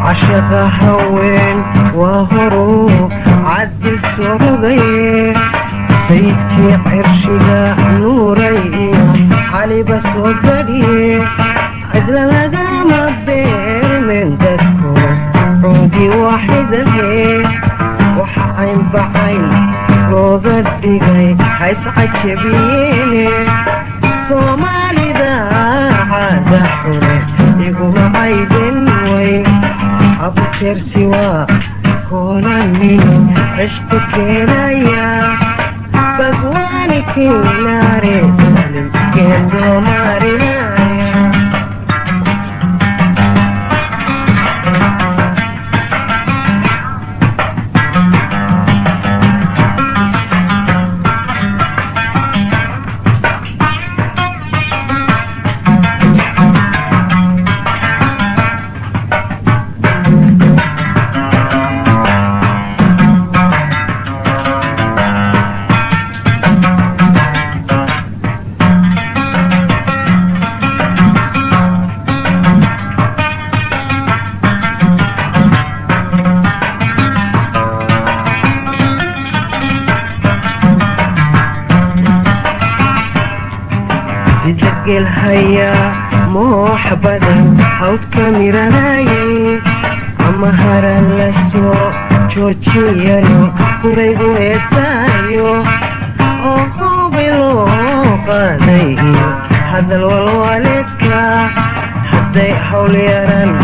عشق هوين وهرو عد السرغي سيدكي عرشها نوري علي بس وقدي عدل لقام الدير من دسكو عودي واحدة وحعين بعين روض الدقاي حيسعد شبيني صومالي دا عاد حوري يقوم عيدن وي أبو سوا كونا مني عشت كنايا بقواني كناري سلم كندو ماري الهيا موح بدن حوت كاميراناي أما هرا لسو جورجيانو كوريغو إسايو أوهو بلو قادي هذا الوالدك حتى حول يران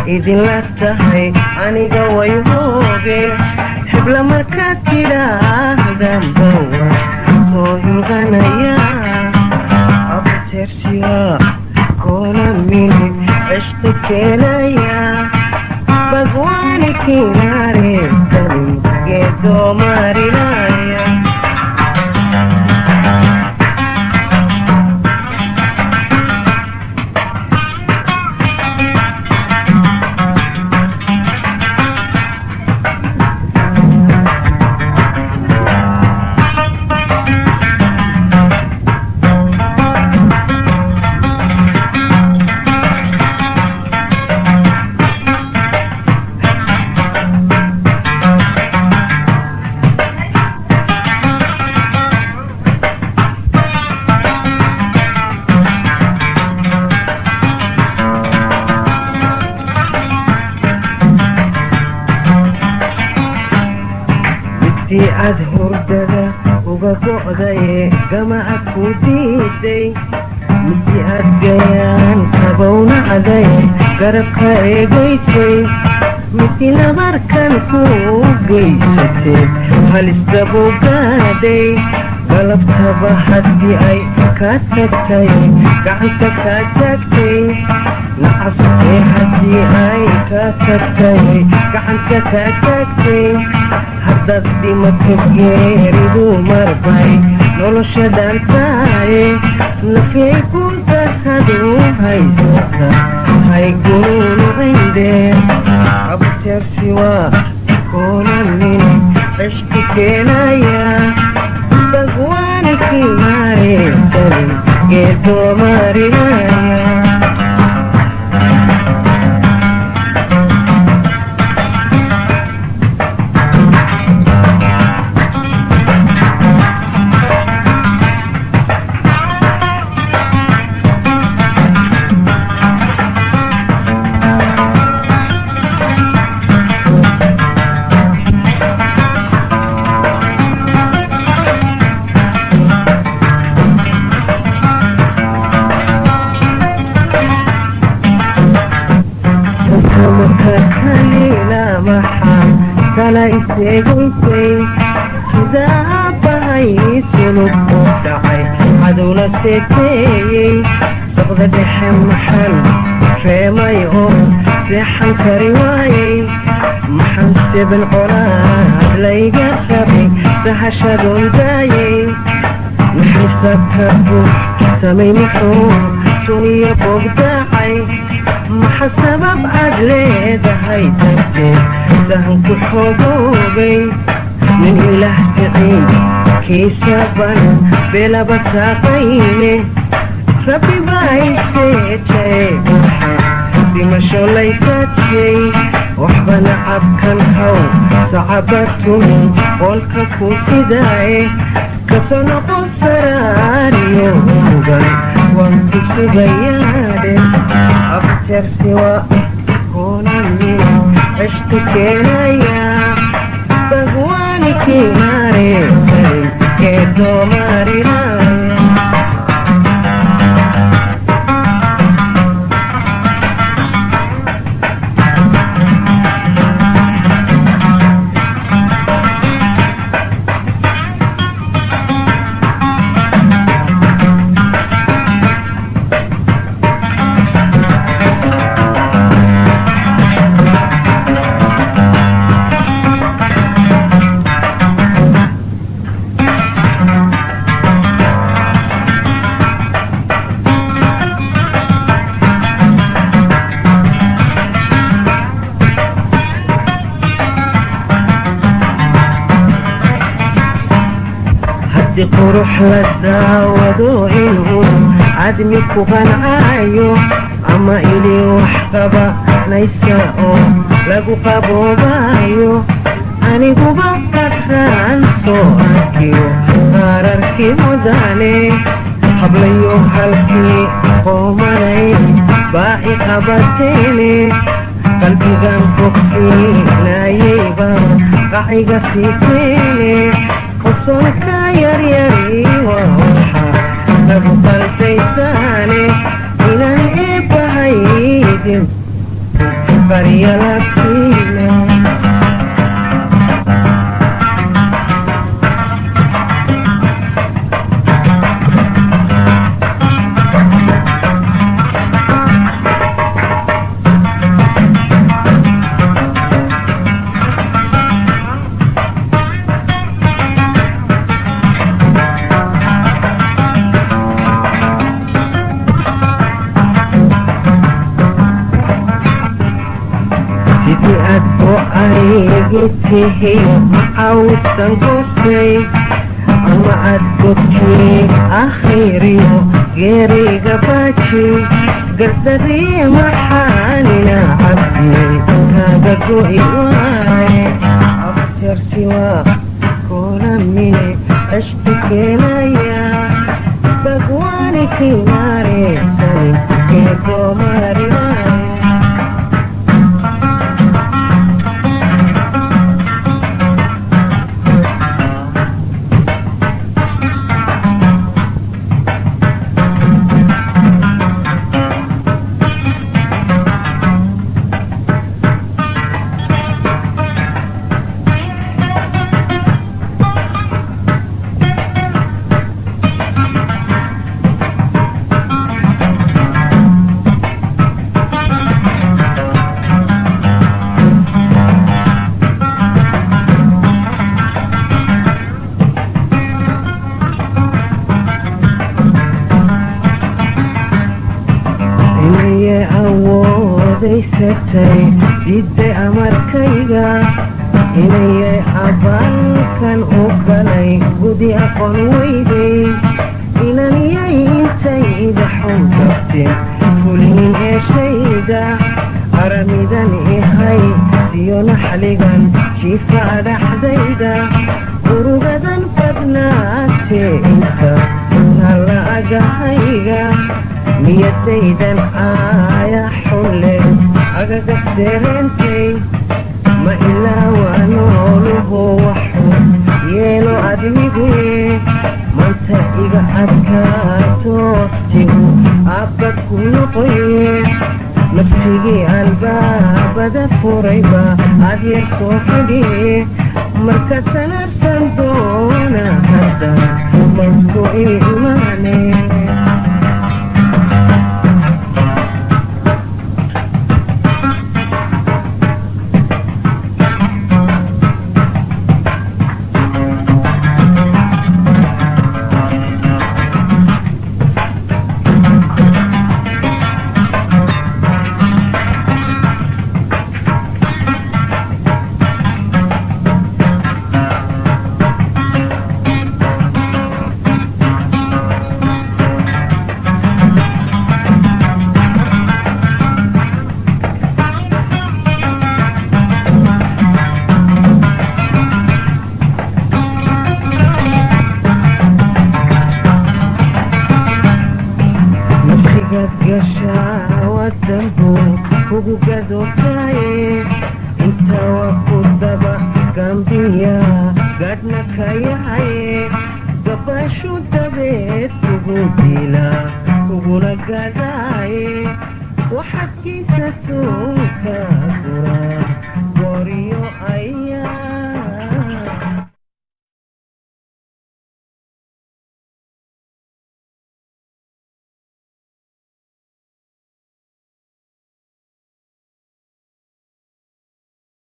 إذن لاتهي أني قوي هوبي حبل مركاتي لا دمبوا صوهم غنايا سوا كونا مني عشت كنايا بقواني كناري سلم كدو مارينايا أظهر ددا وقاقعدي كما أكو ديدي متي أدقيان كبونا عدي قربك إيقيتي متي لبركان كوقيستي هالستبو قادي قلبتها بحدي أي كاتكتي قعدتك كاتكتي نعصتي حدي أي كاتكتي قعدتك كاتكتي هدفتي ما تفكيري مربعي لولو شدان تاي نفي كنت هدو هاي زوكا هاي قولوا عندي أبتر سوا كونا مني عشت كنايا بقواني في ماري سلم قيتو ماري نايا kala iseegaysay sidaa bahay sulub u dhacay cadowla seeteeyey saqda dhexe maxan reemay oo seexan kari waayey maxan seben colaad layga qabay sahashadoon daayey maxisabtabu samay muxuu suniya bogdacay maxa sabab aad leedahay darteed dahanku xogoobay min ilaah siciin kiisaban belaba saaqayne rabbi baa iseejay dimasho laysaajay waxbana cabkan haw sacabatun qolka ku sidaaye kasoo noqon saraariyo mugan waan ku sugayaadhe abjarsiwa kunamin ceshti keenaya bagwaani kiinaare sarin keedoomarinaya qurux la daawado inuu cadmi ku qancaayo ama ili wax qabanaysa oo lagu qaboobayo aniguba qadraan soo arkiyo qaararkii mudane hablayo halkii qoomanay baaci qabateene qalbigan fogsiinayayba qaciga siiteene qosolka yaryari waa waxa lagu qalbaysaane inaan eebbahaydin baryalabtiina arigitihiyo macawsan gostay ama aad godkii akhiriyo geeriga baaji gardarii maxaanina cabdi kaaga go'i waaye abjarsiwa kulamine ceshti keenaya bagwaani kiinaare sanin keedoomarinaya didde amarkayga inayay abaalkan u galay gudi aqoon weydey inaniyay intayda xun kabtin fulinin eeshayda aramidan ihay siyo naxligan jiifa dhaxdayda urugadan badnaatee inta nala agahayga niyadaydan aaya xunle agaga seerentay ma ilaawa nooluhu waxu yeelo admiguye manta iga adkaato tigu abbad ku noqoye naftigii albaabada furayba adyar soo fadhiye marka sanarsan doona hadda masku imaane markaad gashaa wadanku kugu gadootaye inta waa ku daba gambiya gadhna ka yahaye gabashu dabeed kugu dila kuguna gadaaye waxaad kiisa tuunka gura gooryo ayaa